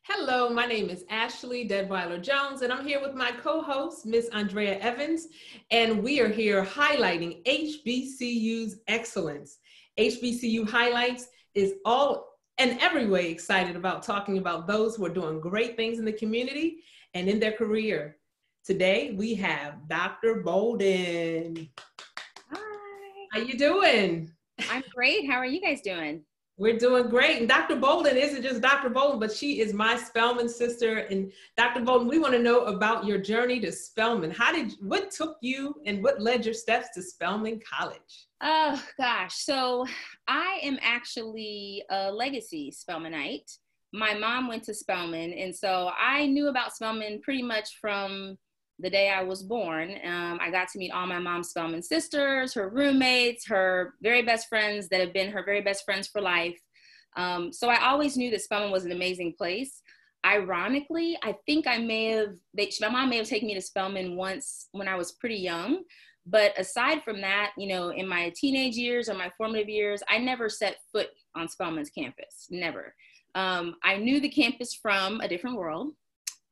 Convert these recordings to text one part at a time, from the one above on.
Hello, my name is Ashley Deadweiler-Jones, and I'm here with my co-host, Miss Andrea Evans, and we are here highlighting HBCU's excellence. HBCU Highlights is all and every way excited about talking about those who are doing great things in the community and in their career. Today, we have Dr. Bolden. Hi. How you doing? I'm great. How are you guys doing? We're doing great. And Dr. Bolden isn't just Dr. Bolden, but she is my Spelman sister. And Dr. Bolden, we want to know about your journey to Spelman. What took you and what led your steps to Spelman College? Oh gosh. So I am actually a legacy Spelmanite. My mom went to Spelman, and so I knew about Spelman pretty much from the day I was born. I got to meet all my mom's Spelman sisters, her roommates, her very best friends that have been her very best friends for life. So I always knew that Spelman was an amazing place. Ironically, I think my mom may have taken me to Spelman once when I was pretty young. But aside from that, in my teenage years or my formative years, I never set foot on Spelman's campus, never. I knew the campus from a different world.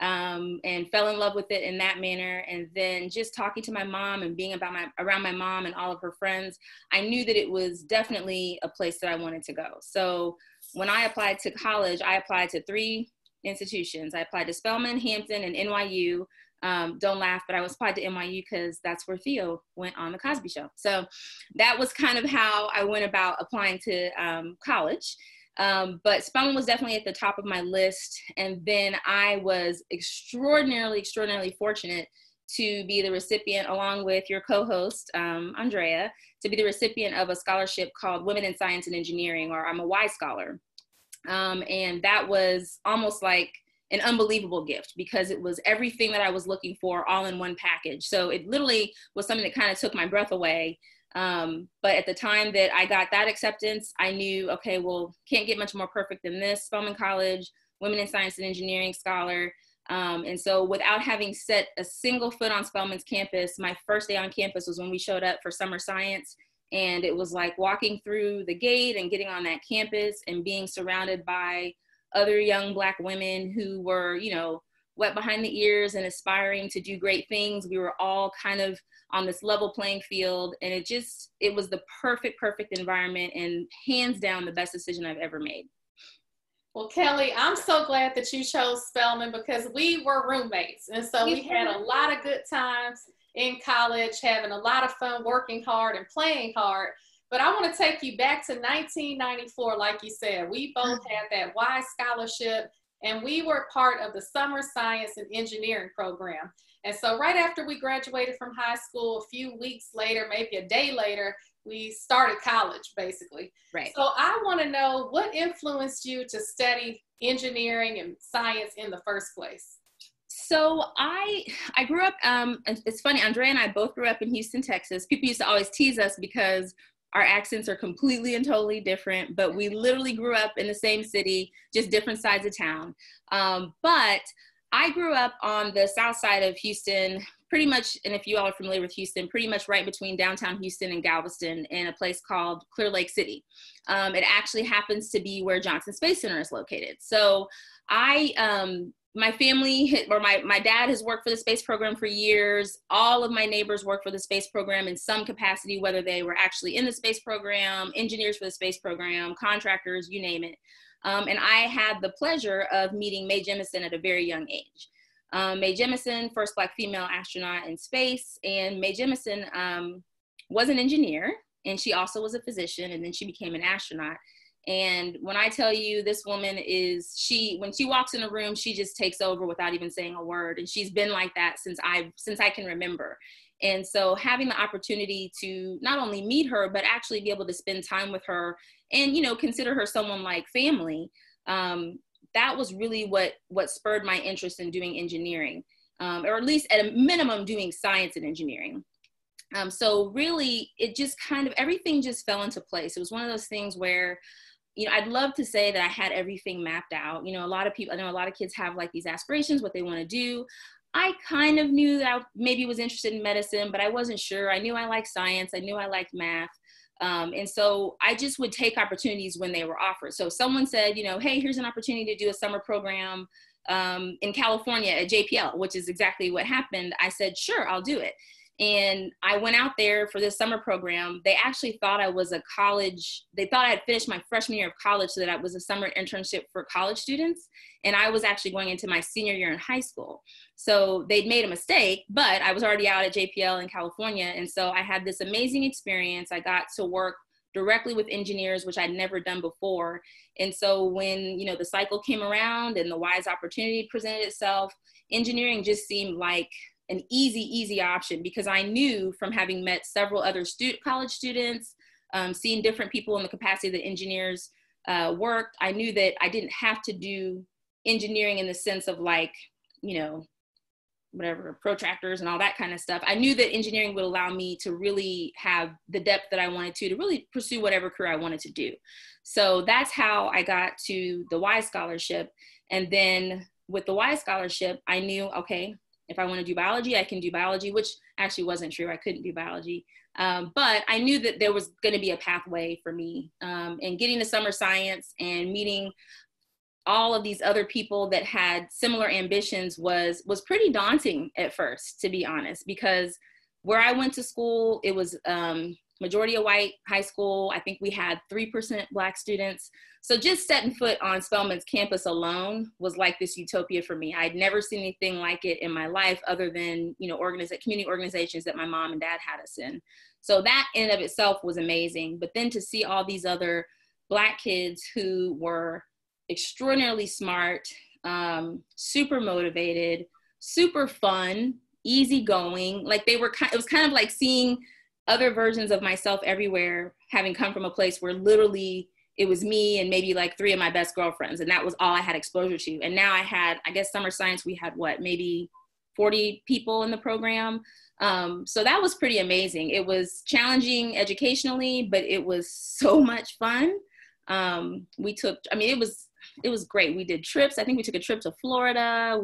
And fell in love with it in that manner. And then just talking to my mom and being around my mom and all of her friends, I knew that it was definitely a place that I wanted to go. So when I applied to college, I applied to 3 institutions. I applied to Spelman, Hampton, and NYU. Don't laugh, but I was applied to NYU because that's where Theo went on the Cosby Show. So that was kind of how I went about applying to college. But Spelman was definitely at the top of my list. And then I was extraordinarily fortunate to be the recipient, along with your co-host, Andrea, to be the recipient of a scholarship called Women in Science and Engineering, or I'm a Y Scholar. And that was almost like an unbelievable gift because it was everything that I was looking for all in one package. So it literally was something that kind of took my breath away. But at the time that I got that acceptance, I knew, okay, well, can't get much more perfect than this. Spelman College, Women in Science and Engineering Scholar. And so without having set a single foot on Spelman's campus, my first day on campus was when we showed up for summer science. And it was like walking through the gate and getting on that campus and being surrounded by other young Black women who were, wet behind the ears and aspiring to do great things. We were all kind of on this level playing field, and it was the perfect environment, and hands down the best decision I've ever made. Well, Kelly, I'm so glad that you chose Spelman because we were roommates. And so we had a lot of good times in college, having a lot of fun, working hard and playing hard. But I want to take you back to 1994, like you said. We both had that Y Scholarship, and we were part of the Summer Science and Engineering program. And so right after we graduated from high school, a few weeks later, maybe a day later, we started college, basically. Right. So I want to know what influenced you to study engineering and science in the first place? So I grew up, it's funny, Andrea and I both grew up in Houston, Texas. People used to always tease us because our accents are completely and totally different, but we literally grew up in the same city, just different sides of town. But I grew up on the south side of Houston, pretty much, and if you all are familiar with Houston, pretty much right between downtown Houston and Galveston in a place called Clear Lake City. It actually happens to be where Johnson Space Center is located. So my family, or my dad has worked for the space program for years. All of my neighbors work for the space program in some capacity, whether they were actually in the space program, engineers for the space program, contractors, you name it. And I had the pleasure of meeting Mae Jemison at a very young age. Mae Jemison, first Black female astronaut in space, and Mae Jemison was an engineer, and she also was a physician, and then she became an astronaut. And when I tell you this woman when she walks in a room, she just takes over without even saying a word. And she's been like that since I can remember. And so having the opportunity to not only meet her, but actually be able to spend time with her and, consider her someone like family, that was really what spurred my interest in doing engineering, or at least at a minimum doing science and engineering. So really it just everything just fell into place. It was one of those things where, I'd love to say that I had everything mapped out. I know a lot of kids have like these aspirations, what they want to do. I kind of knew that I maybe was interested in medicine, but I wasn't sure. I knew I liked science. I knew I liked math. And so I just would take opportunities when they were offered. So someone said, you know, hey, here's an opportunity to do a summer program in California at JPL, which is exactly what happened. I said, sure, I'll do it. And I went out there for this summer program. They actually thought I was they thought I had finished my freshman year of college, so that I was a summer internship for college students. And I was actually going into my senior year in high school. So they'd made a mistake, but I was already out at JPL in California. And so I had this amazing experience. I got to work directly with engineers, which I'd never done before. And so when, you know, the cycle came around and the WISE opportunity presented itself, engineering just seemed like an easy option, because I knew from having met several other college students, seeing different people in the capacity that engineers worked, I knew that I didn't have to do engineering in the sense of like, you know, whatever, protractors and all that kind of stuff. I knew that engineering would allow me to really have the depth that I wanted to really pursue whatever career I wanted to do. So that's how I got to the WISE scholarship. And then with the WISE scholarship, I knew, okay, if I want to do biology, I can do biology, which actually wasn't true. I couldn't do biology. But I knew that there was going to be a pathway for me. And getting to summer science and meeting all of these other people that had similar ambitions was pretty daunting at first, to be honest, because where I went to school, it was majority of white high school. I think we had 3% Black students. So just setting foot on Spelman's campus alone was like this utopia for me. I'd never seen anything like it in my life other than, you know, community organizations that my mom and dad had us in. So that in and of itself was amazing. But then to see all these other Black kids who were extraordinarily smart, super motivated, super fun, easygoing, like it was kind of like seeing other versions of myself everywhere, having come from a place where literally it was me and maybe like 3 of my best girlfriends. And that was all I had exposure to. And now I guess summer science, we had maybe 40 people in the program. So that was pretty amazing. It was challenging educationally, but it was so much fun. It was great. We did trips. I think we took a trip to Florida.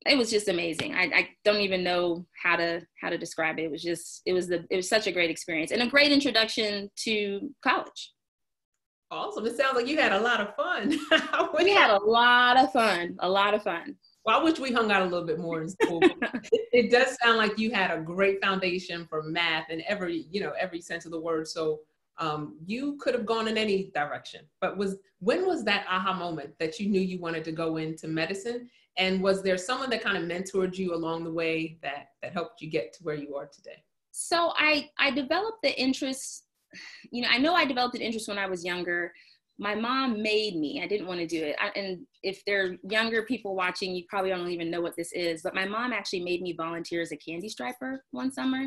It was just amazing. I don't even know how to describe it. It was such a great experience and a great introduction to college. Awesome. It sounds like you had a lot of fun. We had a lot of fun. Well, I wish we hung out a little bit more in school. It does sound like you had a great foundation for math in every sense of the word. So you could have gone in any direction. But when was that aha moment that you knew you wanted to go into medicine? And was there someone that kind of mentored you along the way that helped you get to where you are today? So I developed the interest. I know I developed an interest when I was younger. My mom made me. I didn't want to do it. And if there are younger people watching, you probably don't even know what this is. But my mom actually made me volunteer as a candy striper one summer.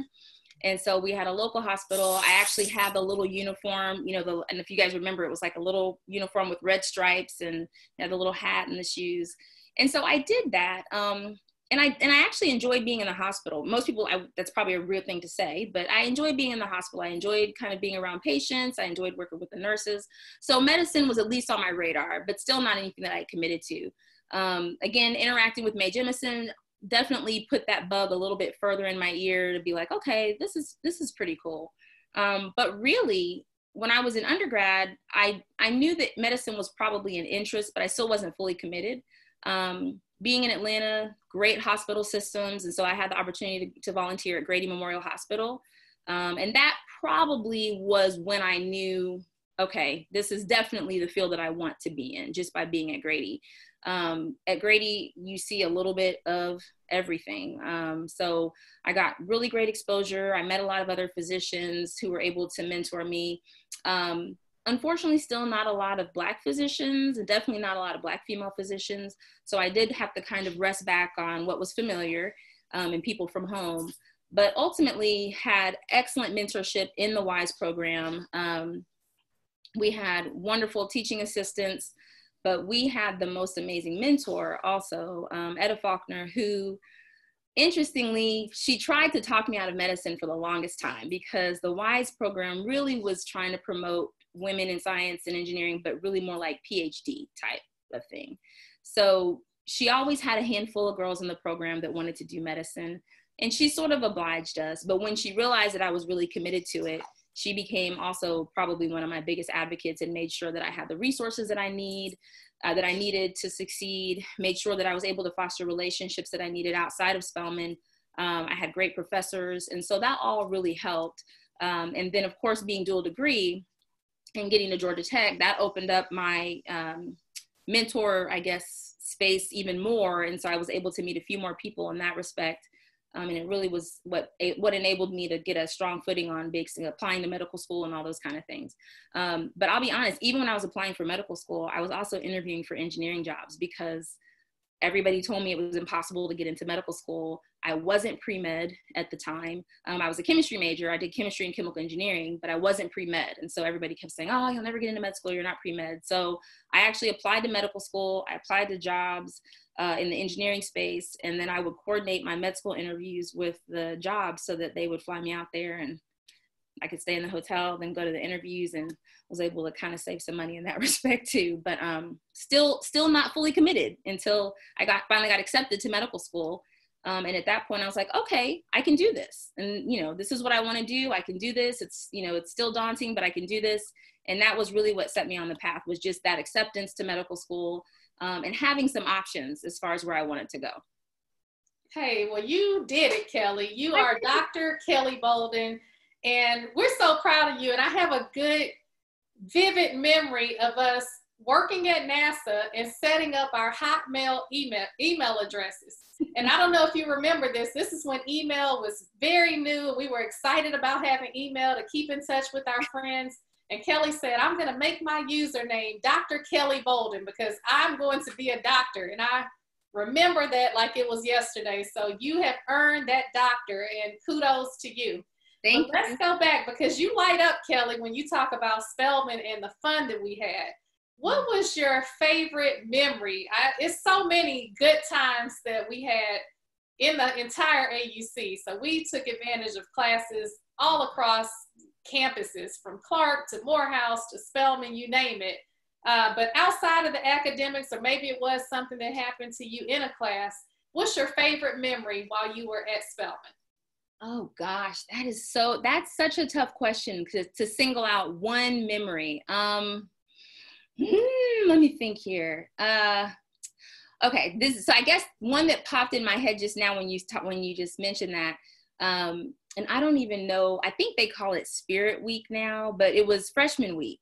And so we had a local hospital. I actually had the little uniform, and if you guys remember, it was like a little uniform with red stripes and had the little hat and the shoes. And so I did that. And I actually enjoyed being in the hospital. Most people, that's probably a weird thing to say, but I enjoyed being in the hospital. I enjoyed kind of being around patients. I enjoyed working with the nurses. So medicine was at least on my radar, but still not anything that I committed to. Again, interacting with Mae Jemison definitely put that bug a little bit further in my ear to be like, okay, this is pretty cool. But really, when I was in undergrad, I knew that medicine was probably an interest, but I still wasn't fully committed. Being in Atlanta, great hospital systems. And so I had the opportunity to volunteer at Grady Memorial Hospital. And that probably was when I knew, okay, this is definitely the field that I want to be in, just by being at Grady. At Grady, you see a little bit of everything. So I got really great exposure. I met a lot of other physicians who were able to mentor me. Unfortunately, still not a lot of Black physicians, and definitely not a lot of Black female physicians. So I did have to kind of rest back on what was familiar and people from home, but ultimately had excellent mentorship in the WISE program. We had wonderful teaching assistants, but we had the most amazing mentor also, Etta Faulkner, who, interestingly, she tried to talk me out of medicine for the longest time, because the WISE program really was trying to promote women in science and engineering, but really more like PhD type of thing. So she always had a handful of girls in the program that wanted to do medicine, and she sort of obliged us. But when she realized that I was really committed to it, she became also probably one of my biggest advocates and made sure that I had the resources that I needed to succeed, made sure that I was able to foster relationships that I needed outside of Spelman. I had great professors. And so that all really helped. And then of course, being dual degree and getting to Georgia Tech, that opened up my mentor, I guess, space even more. And so I was able to meet a few more people in that respect. And it really was what enabled me to get a strong footing on applying to medical school and all those kind of things. But I'll be honest, even when I was applying for medical school, I was also interviewing for engineering jobs because everybody told me it was impossible to get into medical school. I wasn't pre-med at the time. I was a chemistry major. I did chemistry and chemical engineering, but I wasn't pre-med. And so everybody kept saying, oh, you'll never get into med school. You're not pre-med. So I actually applied to medical school. I applied to jobs in the engineering space. And then I would coordinate my med school interviews with the jobs so that they would fly me out there and I could stay in the hotel, then go to the interviews, and was able to kind of save some money in that respect too. But still not fully committed until I finally got accepted to medical school. And at that point I was like, okay, I can do this. And, this is what I want to do. I can do this. It's, it's still daunting, but I can do this. And that was really what set me on the path, was just that acceptance to medical school and having some options as far as where I wanted to go. Hey, well, you did it, Kelly. You are Dr. Kelly Bolden. And we're so proud of you. And I have a good, vivid memory of us working at NASA and setting up our Hotmail email addresses. And I don't know if you remember this. This is when email was very new. We were excited about having email to keep in touch with our friends. And Kelly said, I'm going to make my username Dr. Kelly Bolden because I'm going to be a doctor. And I remember that like it was yesterday. So you have earned that doctor, and kudos to you. Let's go back, because you light up, Kelly, when you talk about Spelman and the fun that we had. What was your favorite memory? It's so many good times that we had in the entire AUC. So we took advantage of classes all across campuses, from Clark to Morehouse to Spelman, you name it. But outside of the academics, or maybe it was something that happened to you in a class, what's your favorite memory while you were at Spelman? Oh gosh, that's such a tough question to single out one memory. Let me think here. Okay, so I guess one that popped in my head just now when you just mentioned that, and I don't even know, I think they call it Spirit Week now, but it was freshman week.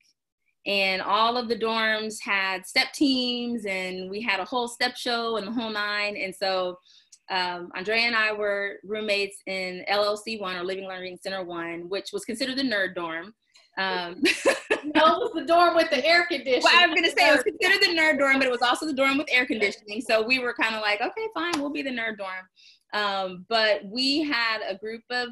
And all of the dorms had step teams, and we had a whole step show and the whole nine. And so Andrea and I were roommates in LLC 1, or Living Learning Center 1, which was considered the nerd dorm. No, it was the dorm with the air conditioning. Well, I was going to say it was considered the nerd dorm, but it was also the dorm with air conditioning. So we were kind of like, okay, fine, we'll be the nerd dorm. But we had a group of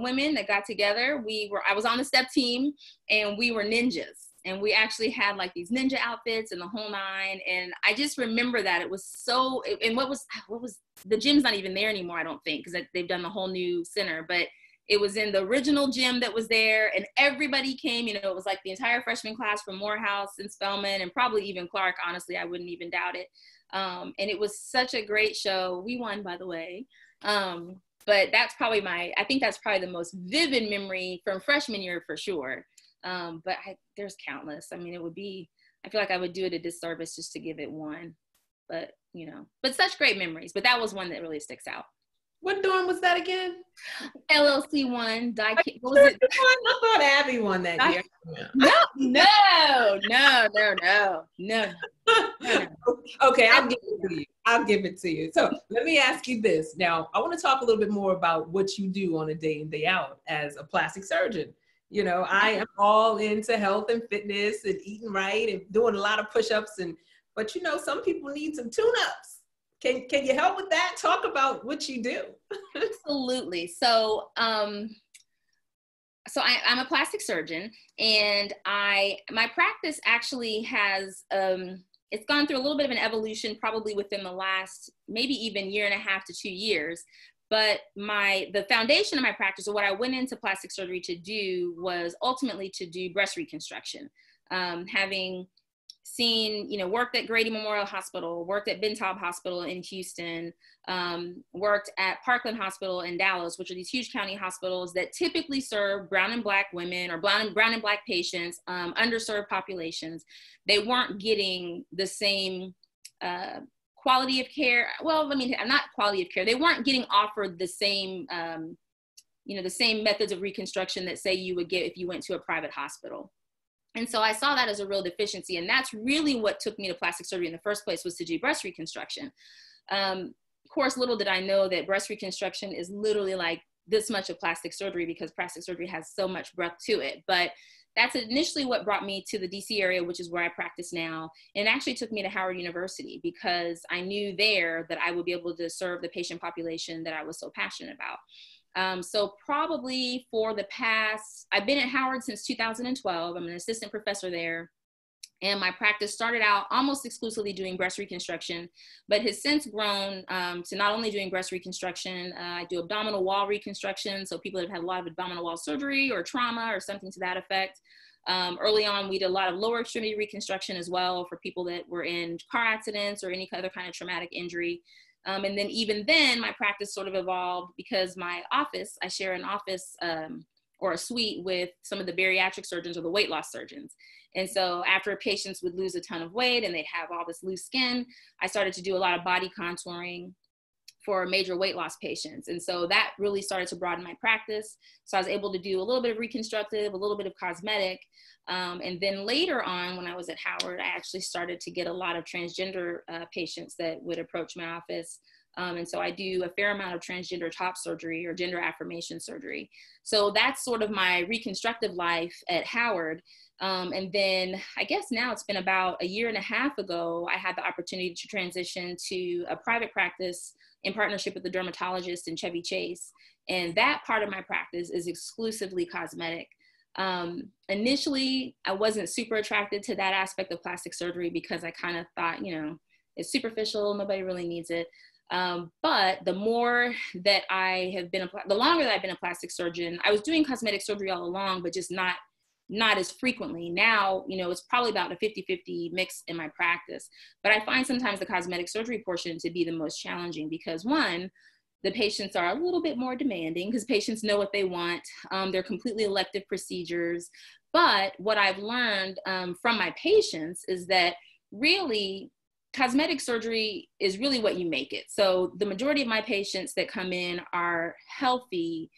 women that got together. I was on the step team, and we were ninjas. And we actually had like these ninja outfits and the whole nine. And I just remember that it was so, and what was, the gym's not even there anymore, I don't think, because they've done the whole new center, but it was in the original gym that was there, and everybody came, it was like the entire freshman class from Morehouse and Spelman, and probably even Clark, honestly, I wouldn't even doubt it. And it was such a great show. We won, by the way. But that's probably I think that's probably the most vivid memory from freshman year for sure. But there's countless. I mean, I feel like I would do it a disservice just to give it one, but but such great memories. But that was one that really sticks out. What dorm was that again? LLC 1. What was it? I thought Abby won that year. No. Okay, I'll give it to you. So let me ask you this. Now, I want to talk a little bit more about what you do on a day in, day out as a plastic surgeon. I am all into health and fitness and eating right and doing a lot of push-ups, but some people need some tune-ups. Can you help with that? Talk about what you do. Absolutely. So, I'm a plastic surgeon, and my practice actually has, it's gone through a little bit of an evolution probably within the last, maybe even 1.5 to 2 years. But the foundation of my practice, or what I went into plastic surgery to do, was ultimately to do breast reconstruction. Having seen, worked at Grady Memorial Hospital, worked at Ben Taub Hospital in Houston, worked at Parkland Hospital in Dallas, which are these huge county hospitals that typically serve brown and black women or brown and black patients, underserved populations. They weren't getting the same quality of care. Well, not quality of care. They weren't getting offered the same, the same methods of reconstruction that, say, you would get if you went to a private hospital. And so I saw that as a real deficiency. And that's really what took me to plastic surgery in the first place, was to do breast reconstruction. Of course, little did I know that breast reconstruction is literally like this much of plastic surgery, because plastic surgery has so much breadth to it. But that's initially what brought me to the DC area, which is where I practice now. And it actually took me to Howard University, because I knew there that I would be able to serve the patient population that I was so passionate about. So probably for the past, I've been at Howard since 2012. I'm an assistant professor there. And my practice started out almost exclusively doing breast reconstruction, but has since grown to not only doing breast reconstruction, I do abdominal wall reconstruction. So people that have had a lot of abdominal wall surgery or trauma or something to that effect. Early on, we did a lot of lower extremity reconstruction as well for people that were in car accidents or any other kind of traumatic injury. And then even then, my practice sort of evolved, because my office, I share an office or a suite with some of the bariatric surgeons or the weight loss surgeons. And so after patients would lose a ton of weight and they'd have all this loose skin, I started to do a lot of body contouring for major weight loss patients. And so that really started to broaden my practice. So I was able to do a little bit of reconstructive, a little bit of cosmetic. And then later on, when I was at Howard, I actually started to get a lot of transgender patients that would approach my office. And so I do a fair amount of transgender top surgery or gender affirmation surgery. So that's sort of my reconstructive life at Howard. And then I guess now it's been about a year and a half ago, I had the opportunity to transition to a private practice in partnership with a dermatologist in Chevy Chase. And that part of my practice is exclusively cosmetic. Initially, I wasn't super attracted to that aspect of plastic surgery, because I kind of thought, it's superficial, nobody really needs it. But the more that I have been, the longer that I've been a plastic surgeon, I was doing cosmetic surgery all along, but just not as frequently. Now, it's probably about a 50-50 mix in my practice. But I find sometimes the cosmetic surgery portion to be the most challenging, because one, the patients are a little bit more demanding, because patients know what they want. They're completely elective procedures. But what I've learned from my patients is that really, cosmetic surgery is really what you make it. So the majority of my patients that come in are healthy,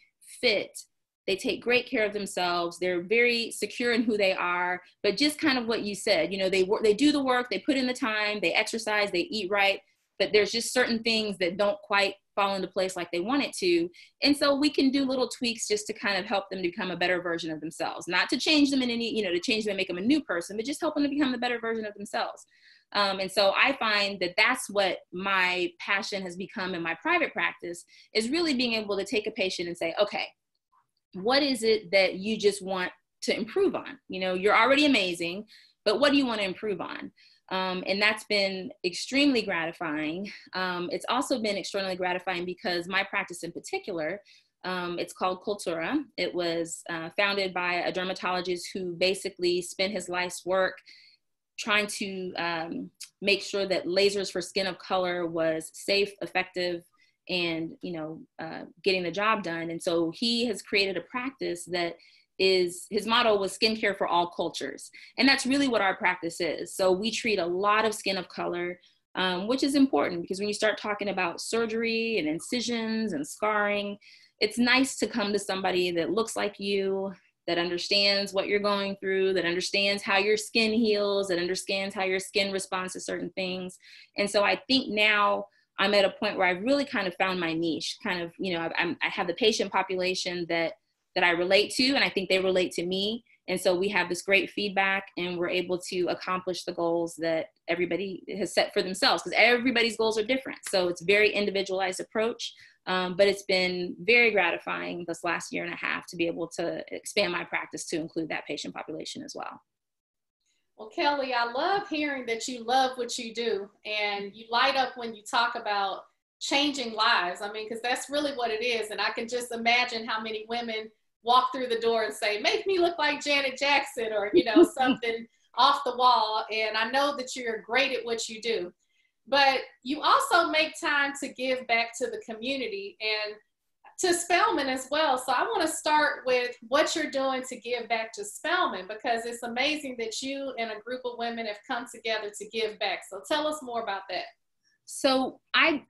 fit. They take great care of themselves. They're very secure in who they are, but just kind of what you said, they do the work, they put in the time, they exercise, they eat right, but there's just certain things that don't quite fall into place like they want it to. And so we can do little tweaks just to kind of help them to become a better version of themselves, not to change them in any, to change them and make them a new person, but just help them to become a better version of themselves. And so I find that that's what my passion has become in my private practice, is really being able to take a patient and say, okay, what is it that you just want to improve on? You're already amazing, but what do you want to improve on? And that's been extremely gratifying. It's also been extremely gratifying because my practice in particular, it's called Cultura. It was founded by a dermatologist who basically spent his life's work trying to make sure that lasers for skin of color was safe, effective, and getting the job done. And so he has created a practice that is, his motto was skincare for all cultures. And that's really what our practice is. So we treat a lot of skin of color, which is important, because when you start talking about surgery and incisions and scarring, it's nice to come to somebody that looks like you, that understands what you're going through, that understands how your skin heals, that understands how your skin responds to certain things. And so I think now I'm at a point where I've really kind of found my niche, kind of, I have the patient population that I relate to, and I think they relate to me. And so we have this great feedback, and we're able to accomplish the goals that everybody has set for themselves, because everybody's goals are different. So it's a very individualized approach. But it's been very gratifying this last year and a half to be able to expand my practice to include that patient population as well. Well, Kelly, I love hearing that you love what you do, and you light up when you talk about changing lives. I mean, because that's really what it is. And I can just imagine how many women walk through the door and say, make me look like Janet Jackson, or, something off the wall, and I know that you're great at what you do. But you also make time to give back to the community and to Spelman as well. So I want to start with what you're doing to give back to Spelman, because it's amazing that you and a group of women have come together to give back. So tell us more about that. So I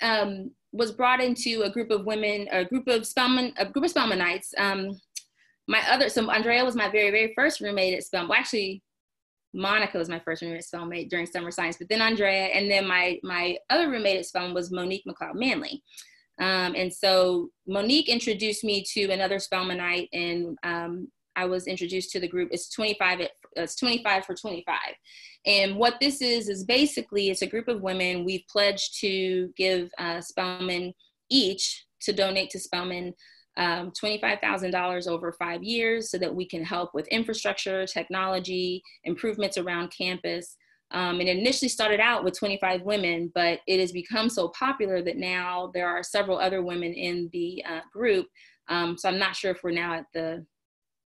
was brought into a group of women, a group of Spelmanites. So Andrea was my very, very first roommate at Spelman. Well, actually, Monica was my first roommate at Spelman during summer science, but then Andrea, and then my other roommate at Spelman was Monique McLeod Manley. And so Monique introduced me to another Spelmanite, and I was introduced to the group. It's 25 for 25. And what this is basically, it's a group of women. We've pledged to give Spelman each to donate to Spelman $25,000 over 5 years so that we can help with infrastructure, technology, improvements around campus. And it initially started out with 25 women, but it has become so popular that now there are several other women in the group. So I'm not sure if we're now at the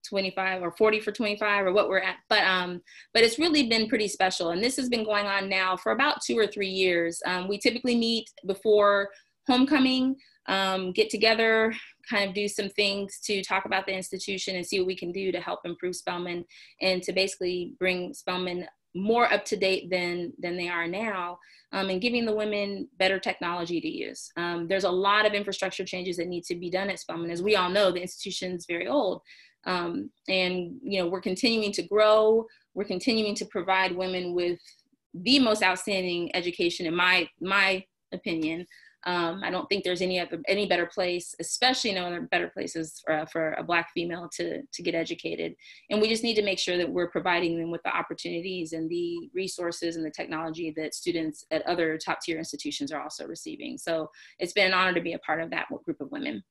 25 or 40 for 25 or what we're at, but it's really been pretty special. And this has been going on now for about 2 or 3 years. We typically meet before homecoming, get together, kind of do some things to talk about the institution and see what we can do to help improve Spelman and to basically bring Spelman more up to date than they are now, and giving the women better technology to use. There's a lot of infrastructure changes that need to be done at Spelman. As we all know, the institution's very old. And, we're continuing to grow. We're continuing to provide women with the most outstanding education, in my opinion. I don't think there's any better place, especially no other better places for a Black female to get educated. And we just need to make sure that we're providing them with the opportunities and the resources and the technology that students at other top tier institutions are also receiving. So it's been an honor to be a part of that group of women.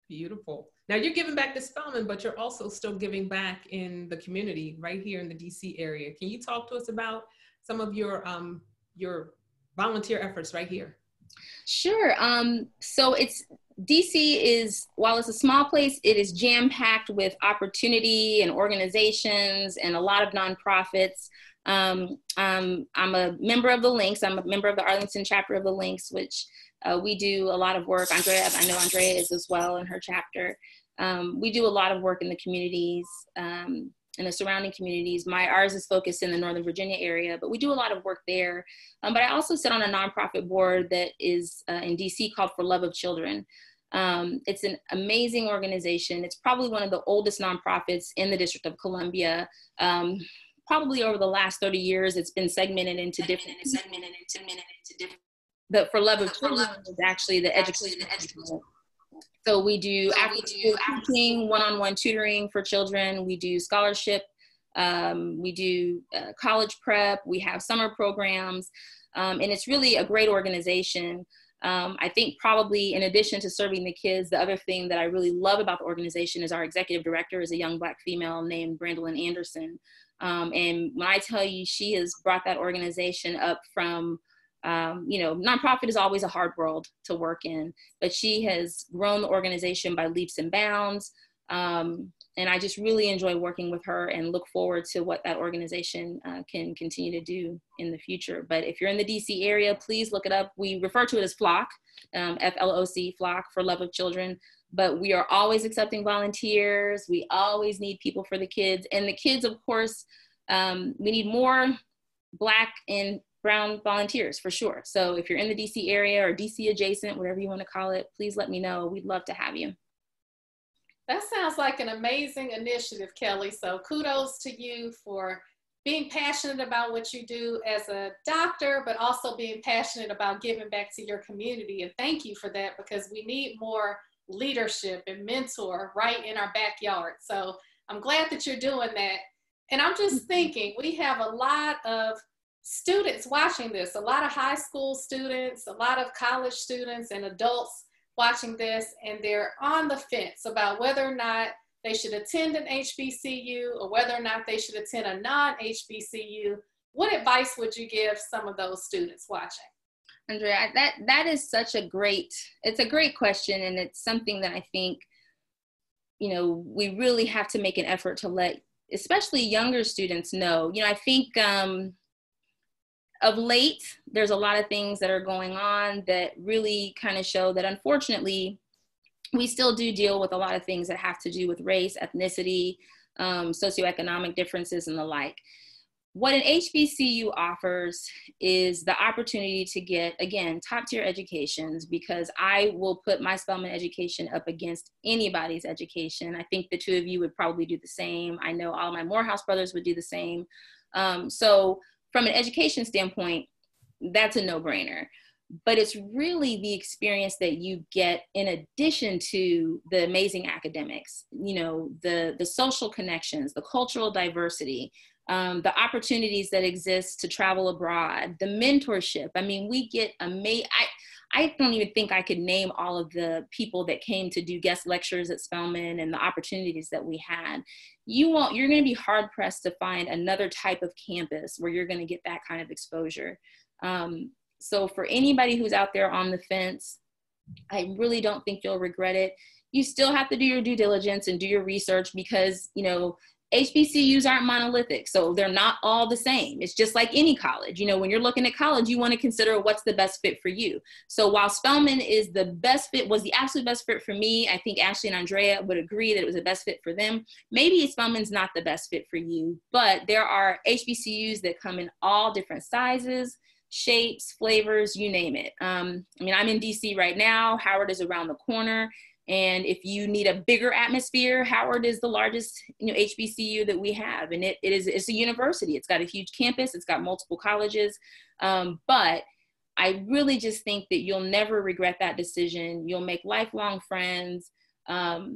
Beautiful. Now you're giving back to Spelman, but you're also still giving back in the community right here in the DC area. Can you talk to us about some of your volunteer efforts right here? Sure. So DC is, while it's a small place, it is jam-packed with opportunity and organizations and a lot of nonprofits. I'm a member of the Links. I'm a member of the Arlington chapter of the Links, which we do a lot of work. I know Andrea is as well in her chapter. We do a lot of work in the communities, in the surrounding communities. Ours is focused in the Northern Virginia area, but we do a lot of work there. But I also sit on a nonprofit board that is in DC called For Love of Children. It's an amazing organization. It's probably one of the oldest nonprofits in the District of Columbia. Probably over the last 30 years, it's been segmented into different. The For Love of Children is actually the education. So we do after-school teaching, one-on-one tutoring for children. We do scholarship. We do college prep. We have summer programs. And it's really a great organization. I think probably in addition to serving the kids, the other thing that I really love about the organization is our executive director is a young Black female named Brandolyn Anderson. And when I tell you, she has brought that organization up from nonprofit is always a hard world to work in, but she has grown the organization by leaps and bounds. And I just really enjoy working with her and look forward to what that organization can continue to do in the future. But if you're in the DC area, please look it up. We refer to it as FLOC, F-L-O-C, FLOC, For Love of Children. But we are always accepting volunteers. We always need people for the kids. And the kids, of course, we need more Black and Brown volunteers for sure. So if you're in the DC area or DC adjacent, whatever you want to call it, please let me know. We'd love to have you. That sounds like an amazing initiative, Kelly. So kudos to you for being passionate about what you do as a doctor, but also being passionate about giving back to your community. And thank you for that, because we need more leadership and mentor right in our backyard. So I'm glad that you're doing that. And I'm just thinking, we have a lot of students watching this, a lot of high school students, a lot of college students and adults watching this, and they're on the fence about whether or not they should attend an HBCU or whether or not they should attend a non-HBCU. What advice would you give some of those students watching? Andrea, that is such a great question, and it's something that I think, we really have to make an effort to let especially younger students know. I think of late, there's a lot of things that are going on that really kind of show that, unfortunately, we still do deal with a lot of things that have to do with race, ethnicity, socioeconomic differences, and the like. What an HBCU offers is the opportunity to get, again, top tier educations, because I will put my Spelman education up against anybody's education. I think the two of you would probably do the same. I know all my Morehouse brothers would do the same. So from an education standpoint, that's a no-brainer. But it's really the experience that you get in addition to the amazing academics, the social connections, the cultural diversity, the opportunities that exist to travel abroad, the mentorship. I mean, we get I don't even think I could name all of the people that came to do guest lectures at Spelman and the opportunities that we had. You're going to be hard pressed to find another type of campus where you're going to get that kind of exposure. So for anybody who's out there on the fence, I really don't think you'll regret it. You still have to do your due diligence and do your research, because, HBCUs aren't monolithic, so they're not all the same. It's just like any college. When you're looking at college, you want to consider what's the best fit for you. So while Spelman is the best fit, was the absolute best fit for me, I think Ashley and Andrea would agree that it was the best fit for them. Maybe Spelman's not the best fit for you, but there are HBCUs that come in all different sizes, shapes, flavors, you name it. I'm in DC right now. Howard is around the corner. And if you need a bigger atmosphere, Howard is the largest, HBCU that we have. And it's a university. It's got a huge campus. It's got multiple colleges. But I really just think that you'll never regret that decision. You'll make lifelong friends. The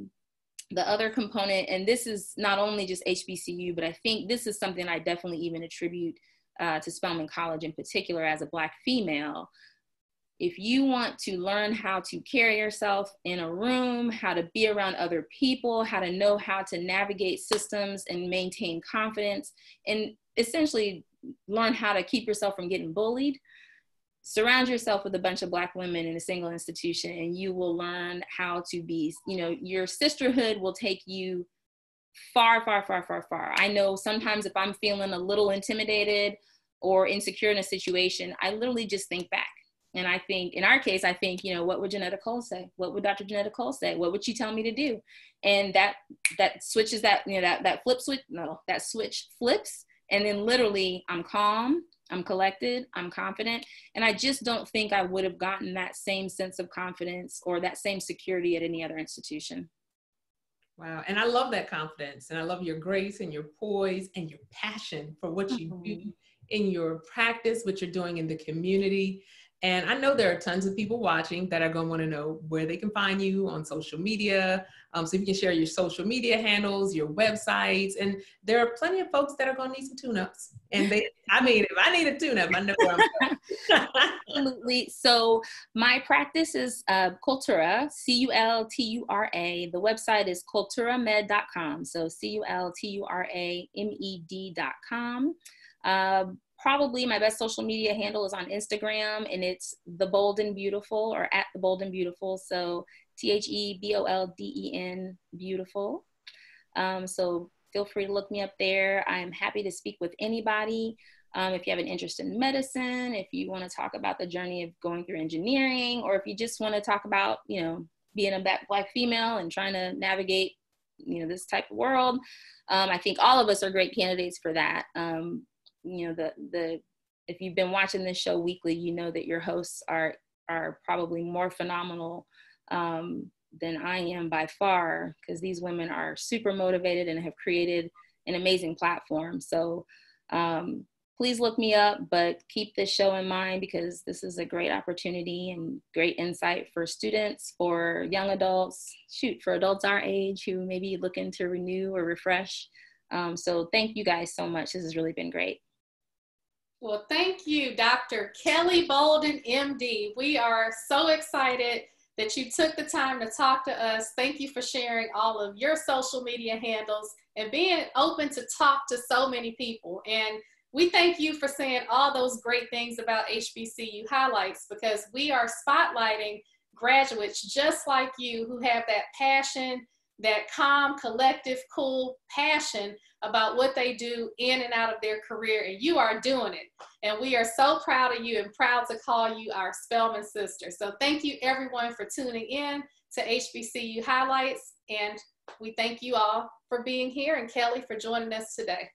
other component, and this is not only just HBCU, but I think this is something I definitely even attribute to Spelman College in particular as a Black female. If you want to learn how to carry yourself in a room, how to be around other people, how to know how to navigate systems and maintain confidence, and essentially learn how to keep yourself from getting bullied, surround yourself with a bunch of Black women in a single institution, and you will learn how to be, your sisterhood will take you far, far, far, far, far. I know sometimes if I'm feeling a little intimidated or insecure in a situation, I literally just think back. And I think, in our case, what would Janetta Cole say? What would Dr. Janetta Cole say? What would she tell me to do? And that switches that switch flips. And then literally I'm calm, I'm collected, I'm confident. And I just don't think I would have gotten that same sense of confidence or that same security at any other institution. Wow. And I love that confidence. And I love your grace and your poise and your passion for what you do in your practice, what you're doing in the community. And I know there are tons of people watching that are going to want to know where they can find you on social media. So if you can share your social media handles, your websites, and there are plenty of folks that are going to need some tune-ups. And if I need a tune-up, I know where I'm going. Absolutely. So my practice is Cultura, C-U-L-T-U-R-A. The website is culturamed.com. So CULTURAMED.com. Probably my best social media handle is on Instagram, and it's the Bolden Beautiful, or at the Bolden Beautiful. So THEBOLDEN Beautiful. So feel free to look me up there. I'm happy to speak with anybody. If you have an interest in medicine, if you want to talk about the journey of going through engineering, or if you just want to talk about, being a Black female and trying to navigate, this type of world. I think all of us are great candidates for that. If you've been watching this show weekly, you know that your hosts are probably more phenomenal than I am by far, because these women are super motivated and have created an amazing platform. So please look me up, but keep this show in mind, because this is a great opportunity and great insight for students, for young adults, for adults our age who may be looking to renew or refresh. So thank you guys so much. This has really been great. Well, thank you, Dr. Kelly Bolden, MD. We are so excited that you took the time to talk to us. Thank you for sharing all of your social media handles and being open to talk to so many people. And we thank you for saying all those great things about HBCU highlights, because we are spotlighting graduates just like you who have that passion, that calm, collective, cool passion about what they do in and out of their career, and you are doing it. And we are so proud of you and proud to call you our Spelman sister. So thank you everyone for tuning in to HBCU Highlights, and we thank you all for being here, and Kelly for joining us today.